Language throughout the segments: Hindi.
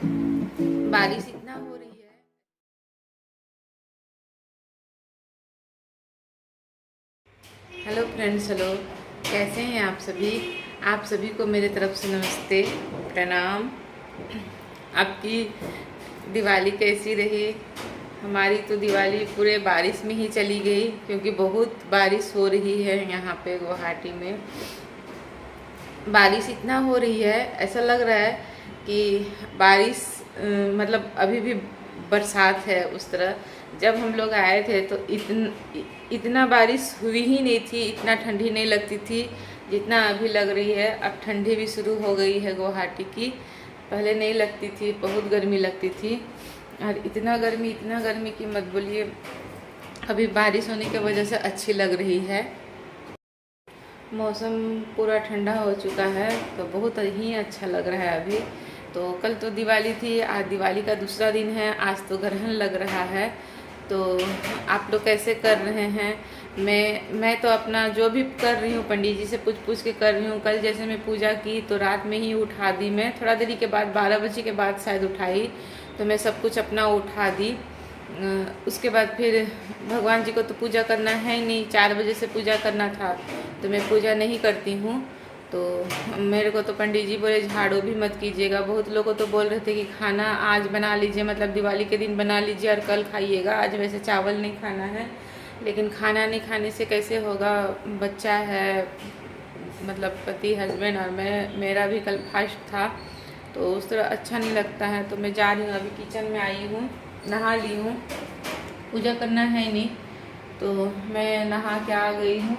बारिश इतना हो रही है। हेलो फ्रेंड्स, हेलो, कैसे हैं आप सभी। आप सभी को मेरे तरफ से नमस्ते, प्रणाम। आपकी दिवाली कैसी रही। हमारी तो दिवाली पूरे बारिश में ही चली गई, क्योंकि बहुत बारिश हो रही है यहाँ पे गुवाहाटी में। बारिश इतना हो रही है, ऐसा लग रहा है कि बारिश मतलब अभी भी बरसात है उस तरह। जब हम लोग आए थे तो इतना बारिश हुई ही नहीं थी, इतना ठंडी नहीं लगती थी जितना अभी लग रही है। अब ठंडी भी शुरू हो गई है गुवाहाटी की, पहले नहीं लगती थी, बहुत गर्मी लगती थी। और इतना गर्मी की मत बोलिए। अभी बारिश होने की वजह से अच्छी लग रही है। मौसम पूरा ठंडा हो चुका है तो बहुत ही अच्छा लग रहा है अभी। तो कल तो दिवाली थी, आज दिवाली का दूसरा दिन है, आज तो ग्रहण लग रहा है। तो आप लोग कैसे कर रहे हैं। मैं तो अपना जो भी कर रही हूँ पंडित जी से पूछ के कर रही हूँ। कल जैसे मैं पूजा की तो रात में ही उठा दी, मैं थोड़ा देरी के बाद 12 बजे के बाद शायद उठाई, तो मैं सब कुछ अपना उठा दी। उसके बाद फिर भगवान जी को तो पूजा करना है ही नहीं, 4 बजे से पूजा करना था तो मैं पूजा नहीं करती हूँ। तो मेरे को तो पंडित जी बोले झाड़ू भी मत कीजिएगा। बहुत लोग को तो बोल रहे थे कि खाना आज बना लीजिए, मतलब दिवाली के दिन बना लीजिए और कल खाइएगा। आज वैसे चावल नहीं खाना है, लेकिन खाना नहीं खाने से कैसे होगा। बच्चा है, मतलब पति हस्बैंड और मैं, मेरा भी कल फास्ट था तो उस तरह अच्छा नहीं लगता है। तो मैं जा रही हूँ, अभी किचन में आई हूँ, नहा ली हूँ, पूजा करना है नहीं तो मैं नहा के आ गई हूँ।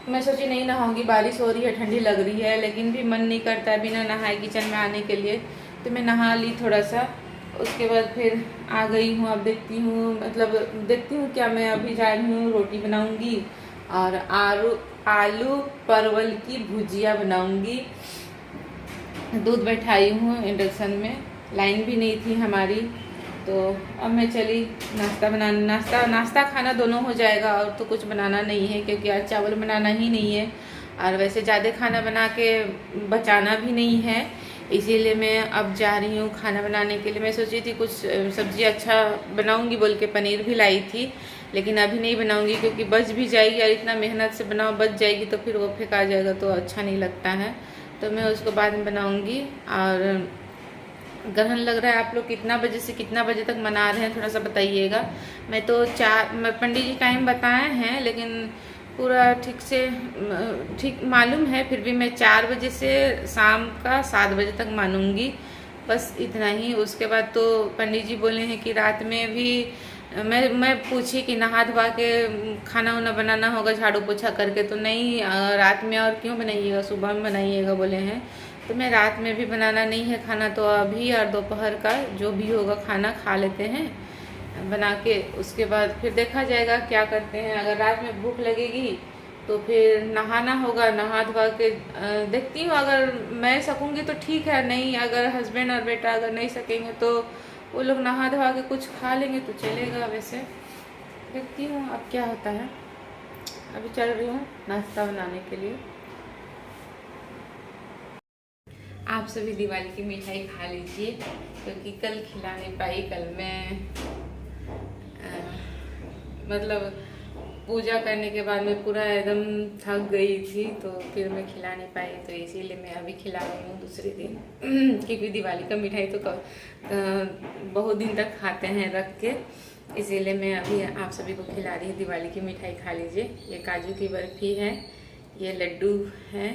मैं सोची नहीं नहाऊंगी, बारिश हो रही है, ठंडी लग रही है, लेकिन भी मन नहीं करता है बिना नहाए किचन में आने के लिए। तो मैं नहा ली थोड़ा सा, उसके बाद फिर आ गई हूँ। अब देखती हूँ क्या, मैं अभी जा रही हूँ रोटी बनाऊंगी और आलू परवल की भुजिया बनाऊंगी। दूध बैठाई हूँ इंडक्शन में, लाइन भी नहीं थी हमारी। तो अब मैं चली नाश्ता बनाना, नाश्ता खाना दोनों हो जाएगा, और तो कुछ बनाना नहीं है क्योंकि आज चावल बनाना ही नहीं है और वैसे ज़्यादा खाना बना के बचाना भी नहीं है। इसीलिए मैं अब जा रही हूँ खाना बनाने के लिए। मैं सोची थी कुछ सब्जी अच्छा बनाऊँगी बोल के पनीर भी लाई थी, लेकिन अभी नहीं बनाऊँगी क्योंकि बच भी जाएगी और इतना मेहनत से बनाओ बच जाएगी तो फिर वो फेंका जाएगा तो अच्छा नहीं लगता है। तो मैं उसको बाद में बनाऊँगी। और ग्रहण लग रहा है, आप लोग कितना बजे से कितना बजे तक मना रहे हैं थोड़ा सा बताइएगा। मैं तो पंडित जी टाइम बताए हैं लेकिन पूरा ठीक मालूम है, फिर भी मैं 4 बजे से शाम का 7 बजे तक मानूंगी, बस इतना ही। उसके बाद तो पंडित जी बोले हैं कि रात में भी मैं पूछी कि नहा धोवा के खाना वाना बनाना होगा झाड़ू पोछा करके, तो नहीं रात में और क्यों बनाइएगा, सुबह में बनाइएगा बोले हैं। तो मैं रात में भी बनाना नहीं है खाना, तो अभी और दोपहर का जो भी होगा खाना खा लेते हैं बना के। उसके बाद फिर देखा जाएगा क्या करते हैं। अगर रात में भूख लगेगी तो फिर नहाना होगा, नहा धोवा के देखती हूँ। अगर मैं सकूँगी तो ठीक है, नहीं अगर हस्बैंड और बेटा अगर नहीं सकेंगे तो वो लोग नहा धोवा के कुछ खा लेंगे तो चलेगा। वैसे देखती हूँ अब क्या होता है। अभी चल रही हूँ नाश्ता बनाने के लिए। आप सभी दिवाली की मिठाई खा लीजिए, क्योंकि कल खिला नहीं पाई। कल मैं मतलब पूजा करने के बाद मैं पूरा एकदम थक गई थी, तो फिर मैं खिला नहीं पाई, तो इसीलिए मैं अभी खिला रही हूँ दूसरे दिन। क्योंकि दिवाली का मिठाई तो बहुत दिन तक खाते हैं रख के, इसीलिए मैं अभी आप सभी को खिला रही हूँ दिवाली की मिठाई खा लीजिए। ये काजू की बर्फ़ी है, ये लड्डू है।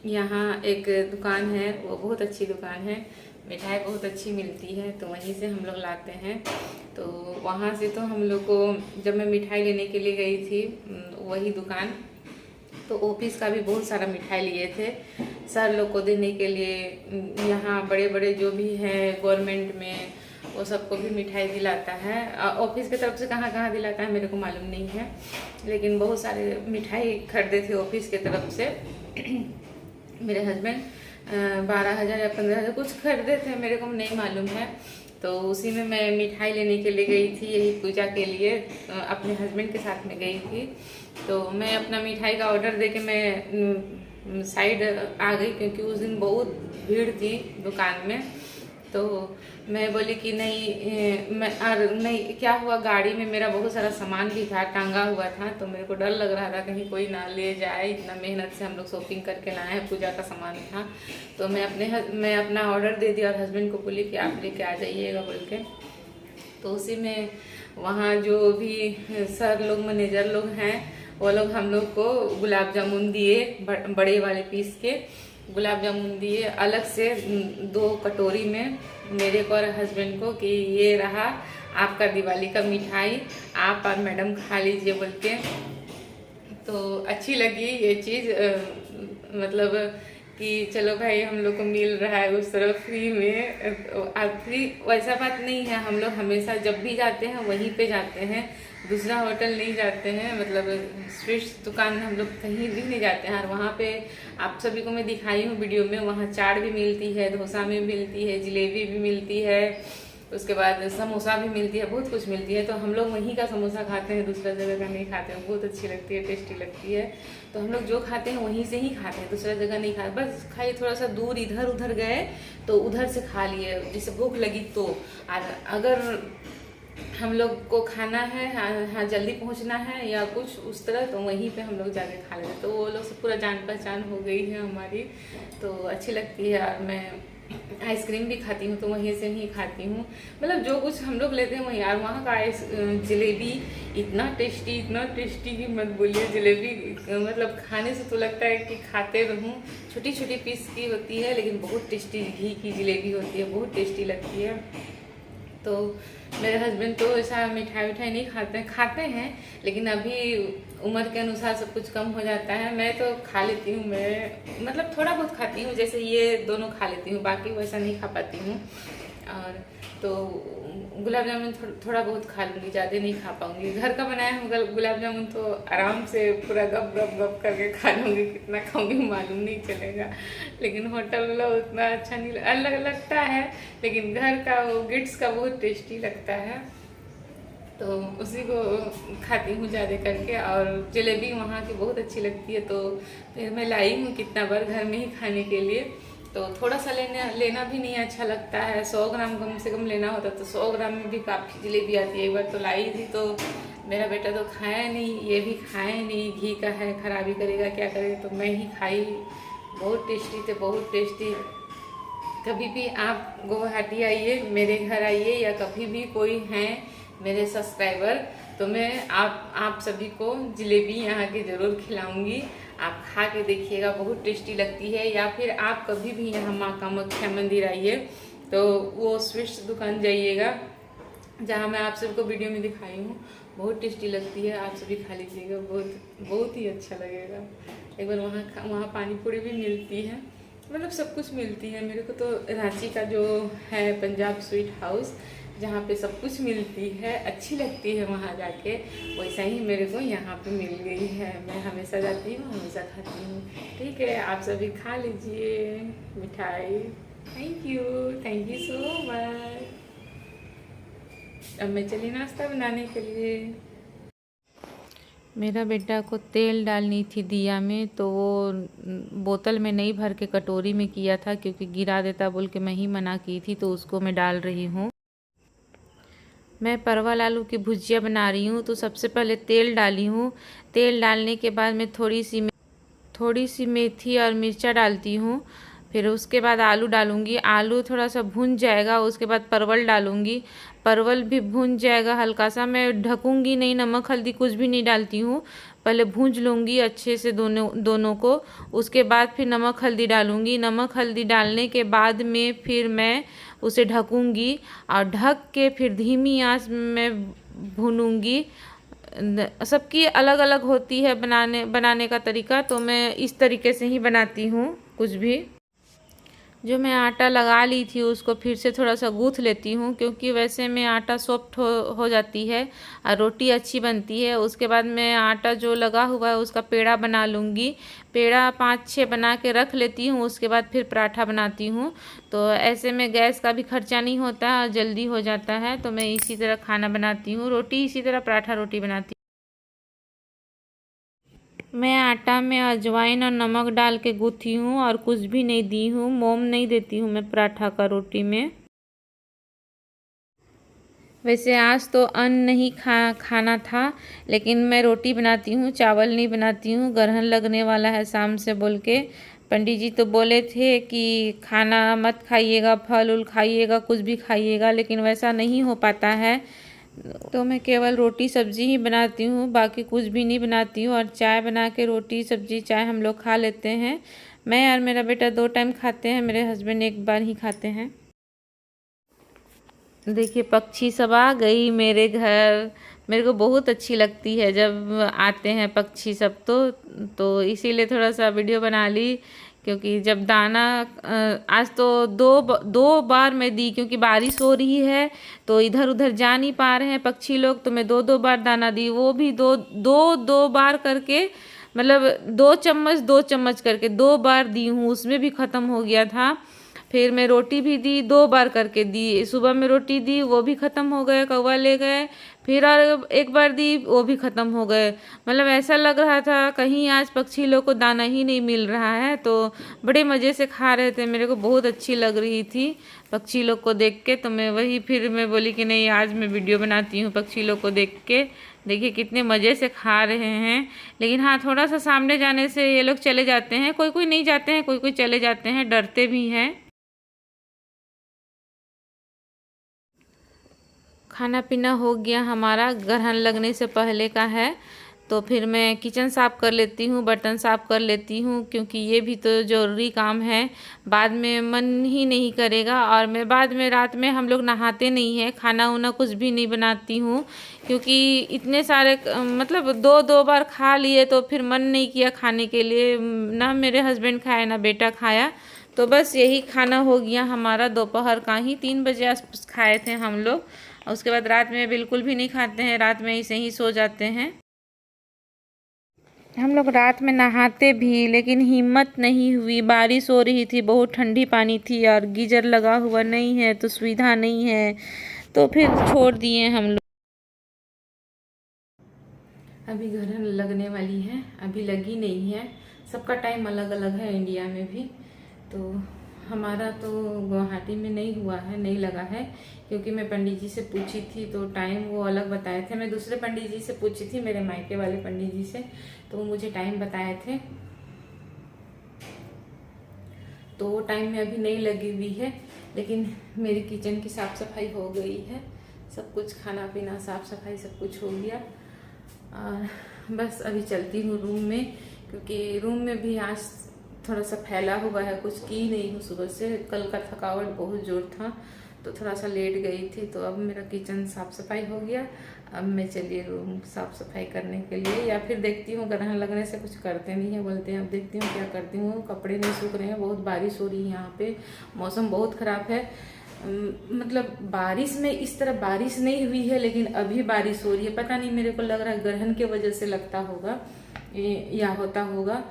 यहाँ एक दुकान है, वो बहुत अच्छी दुकान है, मिठाई बहुत अच्छी मिलती है, तो वहीं से हम लोग लाते हैं। तो वहाँ से तो हम लोग को, जब मैं मिठाई लेने के लिए गई थी वही दुकान, तो ऑफिस का भी बहुत सारा मिठाई लिए थे सर लोग को देने के लिए। यहाँ बड़े बड़े जो भी हैं गवर्नमेंट में, वो सबको भी मिठाई दिलाता है। ऑफिस की तरफ से कहाँ कहाँ दिलाता है मेरे को मालूम नहीं है, लेकिन बहुत सारे मिठाई खरीदे थे ऑफिस की तरफ से। मेरे हस्बैंड 12,000 या 15,000 कुछ खरीदे थे, मेरे को नहीं मालूम है। तो उसी में मैं मिठाई लेने के लिए गई थी, यही पूजा के लिए अपने हस्बैंड के साथ में गई थी। तो मैं अपना मिठाई का ऑर्डर दे के मैं साइड आ गई, क्योंकि उस दिन बहुत भीड़ थी दुकान में। तो मैं बोली कि नहीं, मैं नहीं, क्या हुआ, गाड़ी में मेरा बहुत सारा सामान भी था, टांगा हुआ था, तो मेरे को डर लग रहा था कहीं कोई ना ले जाए। इतना मेहनत से हम लोग शॉपिंग करके लाए हैं, पूजा का सामान था। तो मैं अपना ऑर्डर दे दिया और हस्बैंड को बोली कि आप लेके आ जाइएगा बोल के। तो उसी में वहाँ जो भी सर लोग, मैनेजर लोग हैं, वो लोग हम लोग को गुलाब जामुन दिए, बड़े वाले पीस के गुलाब जामुन दिए अलग से 2 कटोरी में मेरे को और हस्बैंड को, कि ये रहा आपका दिवाली का मिठाई, आप और मैडम खा लीजिए बोल के। तो अच्छी लगी ये चीज़, मतलब कि चलो भाई हम लोग को मिल रहा है उस तरफ फ्री में। फ्री वैसा बात नहीं है, हम लोग हमेशा जब भी जाते हैं वहीं पे जाते हैं, दूसरा होटल नहीं जाते हैं। मतलब स्वीट्स दुकान हम लोग कहीं भी नहीं जाते हैं। और वहाँ पे आप सभी को मैं दिखाई हूँ वीडियो में, वहाँ चाट भी मिलती है, डोसा भी मिलती है, जलेबी भी मिलती है, उसके बाद समोसा भी मिलती है, बहुत कुछ मिलती है। तो हम लोग वहीं का समोसा खाते हैं, दूसरा जगह का नहीं खाते हैं। बहुत अच्छी लगती है, टेस्टी लगती है। तो हम लोग जो खाते हैं वहीं से ही खाते हैं, दूसरा जगह नहीं खाते। बस खाइए, थोड़ा सा दूर इधर उधर गए तो उधर से खा लिए, जैसे भूख लगी तो। और अगर हम लोग को खाना है, हाँ जल्दी पहुंचना है या कुछ उस तरह, तो वहीं पे हम लोग जाके खा लेते हैं। तो वो लोग से पूरा जान पहचान हो गई है हमारी, तो अच्छी लगती है। और मैं आइसक्रीम भी खाती हूँ तो वहीं से ही खाती हूँ। मतलब जो कुछ हम लोग लेते हैं वहीं। यार वहाँ का जलेबी इतना टेस्टी कि मत बोलिए। जलेबी मतलब खाने से तो लगता है कि खाते रहूँ। छोटी छोटी पीस की होती है, लेकिन बहुत टेस्टी घी की जलेबी होती है, बहुत टेस्टी लगती है। तो मेरे हस्बैंड तो ऐसा मिठाई नहीं खाते हैं, लेकिन अभी उम्र के अनुसार सब कुछ कम हो जाता है। मैं तो खा लेती हूँ, मैं मतलब थोड़ा बहुत खाती हूँ, जैसे ये दोनों खा लेती हूँ, बाकी वैसा नहीं खा पाती हूँ। और तो गुलाब जामुन थोड़ा बहुत खा लूँगी, ज़्यादा नहीं खा पाऊँगी। घर का बनाया हुआ गुलाब जामुन तो आराम से पूरा गप गप गप करके खा लूँगी, कितना खाऊंगी मालूम नहीं चलेगा। लेकिन होटल वाला उतना अच्छा नहीं अलग लगता है, लेकिन घर का वो गिट्स का बहुत टेस्टी लगता है, तो उसी को खाती हूँ ज़्यादा करके। और जलेबी वहाँ की बहुत अच्छी लगती है, तो फिर मैं लाई हूँ कितना बार घर में ही खाने के लिए। तो थोड़ा सा लेना भी नहीं अच्छा लगता है। 100 ग्राम कम से कम लेना होता, तो 100 ग्राम में भी काफ़ी जलेबी आती है। एक बार तो लाई थी, तो मेरा बेटा तो खाया नहीं, ये भी खाए नहीं, घी का है, खराबी करेगा क्या करेगा, तो मैं ही खाई। बहुत टेस्टी थे, बहुत टेस्टी। कभी भी आप गुवाहाटी आइए, मेरे घर आइए, या कभी भी कोई हैं मेरे सब्सक्राइबर, तो मैं आप सभी को जलेबी यहाँ की ज़रूर खिलाऊंगी। आप खा के देखिएगा, बहुत टेस्टी लगती है। या फिर आप कभी भी यहाँ माँ कामाख्या मंदिर आइए, तो वो स्वीट्स दुकान जाइएगा, जहाँ मैं आप सबको वीडियो में दिखाई हूँ। बहुत टेस्टी लगती है, आप सभी खा लीजिएगा, बहुत ही अच्छा लगेगा। एक बार वहाँ पानी पूरी भी मिलती है, मतलब सब कुछ मिलती है। मेरे को तो रांची का जो है पंजाब स्वीट हाउस, जहाँ पे सब कुछ मिलती है, अच्छी लगती है वहाँ जाके, वैसा ही मेरे को यहाँ पे मिल गई है। मैं हमेशा जाती हूँ, हमेशा खाती हूँ। ठीक है, आप सभी खा लीजिए मिठाई। Thank you so much. अब मैं चली नाश्ता बनाने के लिए। मेरा बेटा को तेल डालनी थी दिया में, तो वो बोतल में नहीं भर के कटोरी में किया था, क्योंकि गिरा देता बोल के मैं ही मना की थी, तो उसको मैं डाल रही हूँ। मैं परवल आलू की भुजिया बना रही हूँ। तो सबसे पहले तेल डाली हूँ, तेल डालने के बाद मैं थोड़ी सी मेथी और मिर्चा डालती हूँ। फिर उसके बाद आलू डालूँगी, आलू थोड़ा सा भुन जाएगा, उसके बाद परवल डालूँगी, परवल भी भुन जाएगा हल्का सा। मैं ढकूँगी नहीं, नमक हल्दी कुछ भी नहीं डालती हूँ, पहले भूंज लूँगी अच्छे से दोनों को। उसके बाद फिर नमक हल्दी डालूँगी, नमक हल्दी डालने के बाद में फिर मैं उसे ढकूँगी, और ढक के फिर धीमी आंच में भूनूँगी। सबकी अलग अलग होती है बनाने का तरीका, तो मैं इस तरीके से ही बनाती हूँ। कुछ भी जो मैं आटा लगा ली थी उसको फिर से थोड़ा सा गूँथ लेती हूँ, क्योंकि वैसे में आटा सॉफ्ट हो जाती है और रोटी अच्छी बनती है। उसके बाद मैं आटा जो लगा हुआ है उसका पेड़ा बना लूँगी, पेड़ा 5-6 बना के रख लेती हूँ। उसके बाद फिर पराठा बनाती हूँ, तो ऐसे में गैस का भी खर्चा नहीं होता है और जल्दी हो जाता है। तो मैं इसी तरह खाना बनाती हूँ, रोटी इसी तरह पराठा रोटी बनाती हूँ। मैं आटा में अजवाइन और नमक डाल के गूँथी हूँ और कुछ भी नहीं दी हूँ, मोम नहीं देती हूँ मैं पराठा का रोटी में। वैसे आज तो अन्न नहीं खाना था, लेकिन मैं रोटी बनाती हूँ, चावल नहीं बनाती हूँ। ग्रहण लगने वाला है शाम से बोल के पंडित जी तो बोले थे कि खाना मत खाइएगा, फल उल खाइएगा, कुछ भी खाइएगा, लेकिन वैसा नहीं हो पाता है। तो मैं केवल रोटी सब्जी ही बनाती हूँ, बाकी कुछ भी नहीं बनाती हूँ। और चाय बना के रोटी सब्जी चाय हम लोग खा लेते हैं। मैं और मेरा बेटा 2 टाइम खाते हैं, मेरे हस्बैंड 1 बार ही खाते हैं। देखिए पक्षी सब आ गई मेरे घर। मेरे को बहुत अच्छी लगती है जब आते हैं पक्षी सब, तो इसीलिए थोड़ा सा वीडियो बना ली। क्योंकि जब दाना आज तो दो बार मैं दी, क्योंकि बारिश हो रही है तो इधर उधर जा नहीं पा रहे हैं पक्षी लोग, तो मैं 2 बार दाना दी। वो भी दो बार करके, मतलब 2 चम्मच करके 2 बार दी हूँ, उसमें भी ख़त्म हो गया था। फिर मैं रोटी भी दी, 2 बार करके दी। सुबह में रोटी दी, वो भी ख़त्म हो गए, कौवा ले गए। फिर और 1 बार दी, वो भी ख़त्म हो गए। मतलब ऐसा लग रहा था कहीं आज पक्षी लोग को दाना ही नहीं मिल रहा है। तो बड़े मज़े से खा रहे थे, मेरे को बहुत अच्छी लग रही थी पक्षी लोग को देख के। तो मैं फिर मैं बोली कि नहीं, आज मैं वीडियो बनाती हूँ पक्षी लोग को देख के। देखिए कितने मज़े से खा रहे हैं। लेकिन हाँ, थोड़ा सा सामने जाने से ये लोग चले जाते हैं, कोई कोई नहीं जाते हैं, कोई कोई चले जाते हैं, डरते भी हैं। खाना पीना हो गया हमारा, ग्रहण लगने से पहले का है। तो फिर मैं किचन साफ़ कर लेती हूँ, बर्तन साफ़ कर लेती हूँ, क्योंकि ये भी तो ज़रूरी काम है। बाद में मन ही नहीं करेगा। और मैं बाद में रात में हम लोग नहाते नहीं हैं, खाना उना कुछ भी नहीं बनाती हूँ, क्योंकि इतने सारे मतलब 2 बार खा लिए तो फिर मन नहीं किया खाने के लिए। ना मेरे हस्बैंड खाए ना बेटा खाया। तो बस यही खाना हो गया हमारा दोपहर का ही, 3 बजे आसपास खाए थे हम लोग। और उसके बाद रात में बिल्कुल भी नहीं खाते हैं, रात में ऐसे ही सो जाते हैं। हम लोग रात में नहाते भी, लेकिन हिम्मत नहीं हुई, बारिश हो रही थी, बहुत ठंडी पानी थी और गीजर लगा हुआ नहीं है तो सुविधा नहीं है, तो फिर छोड़ दिए हम लोग। अभी ग्रहण लगने वाली है, अभी लगी नहीं है, सबका टाइम अलग अलग है इंडिया में भी। तो हमारा तो गुवाहाटी में नहीं हुआ है, नहीं लगा है, क्योंकि मैं पंडित जी से पूछी थी तो टाइम वो अलग बताए थे। मैं दूसरे पंडित जी से पूछी थी, मेरे मायके वाले पंडित जी से, तो वो मुझे टाइम बताए थे। तो वो टाइम में अभी नहीं लगी हुई है, लेकिन मेरी किचन की साफ़ सफाई हो गई है, सब कुछ खाना पीना साफ़ सफाई सब कुछ हो गया। और बस अभी चलती हूँ रूम में, क्योंकि रूम में भी आज थोड़ा सा फैला हुआ है, कुछ की नहीं हूँ सुबह से। कल का थकावट बहुत जोर था तो थोड़ा सा लेट गई थी। तो अब मेरा किचन साफ़ सफाई हो गया, अब मैं चलिए रूम साफ़ सफाई करने के लिए, या फिर देखती हूँ ग्रहण लगने से कुछ करते नहीं है बोलते हैं, अब देखती हूँ क्या करती हूँ। कपड़े नहीं सूख रहे हैं, बहुत बारिश हो रही है यहाँ पे, मौसम बहुत ख़राब है। मतलब बारिश में इस तरह बारिश नहीं हुई है, लेकिन अभी बारिश हो रही है। पता नहीं, मेरे को लग रहा है ग्रहण की वजह से लगता होगा या होता होगा,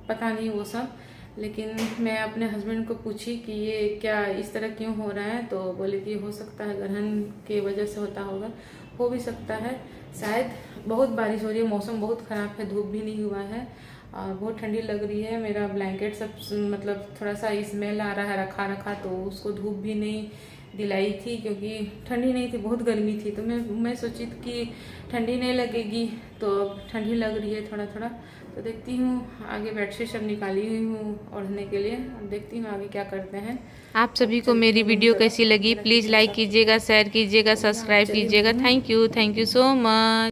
पता नहीं वो सब। लेकिन मैं अपने हस्बैंड को पूछी कि ये क्या इस तरह क्यों हो रहा है, तो बोले कि हो सकता है ग्रहण की वजह से होता होगा, हो भी सकता है शायद। बहुत बारिश हो रही है, मौसम बहुत ख़राब है, धूप भी नहीं हुआ है और बहुत ठंडी लग रही है। मेरा ब्लैंकेट सब मतलब थोड़ा सा स्मेल आ रहा है रखा रखा, तो उसको धूप भी नहीं दिलाई थी, क्योंकि ठंडी नहीं थी, बहुत गर्मी थी। तो मैं सोची कि ठंडी नहीं लगेगी, तो अब ठंडी लग रही है थोड़ा थोड़ा। तो देखती हूँ आगे बेडशीट सब निकाली हुई हूँ ओढ़ने के लिए, अब देखती हूँ आगे क्या करते हैं। आप सभी को मेरी वीडियो कैसी लगी प्लीज़ लाइक कीजिएगा, शेयर कीजिएगा, सब्सक्राइब कीजिएगा। Thank you so much.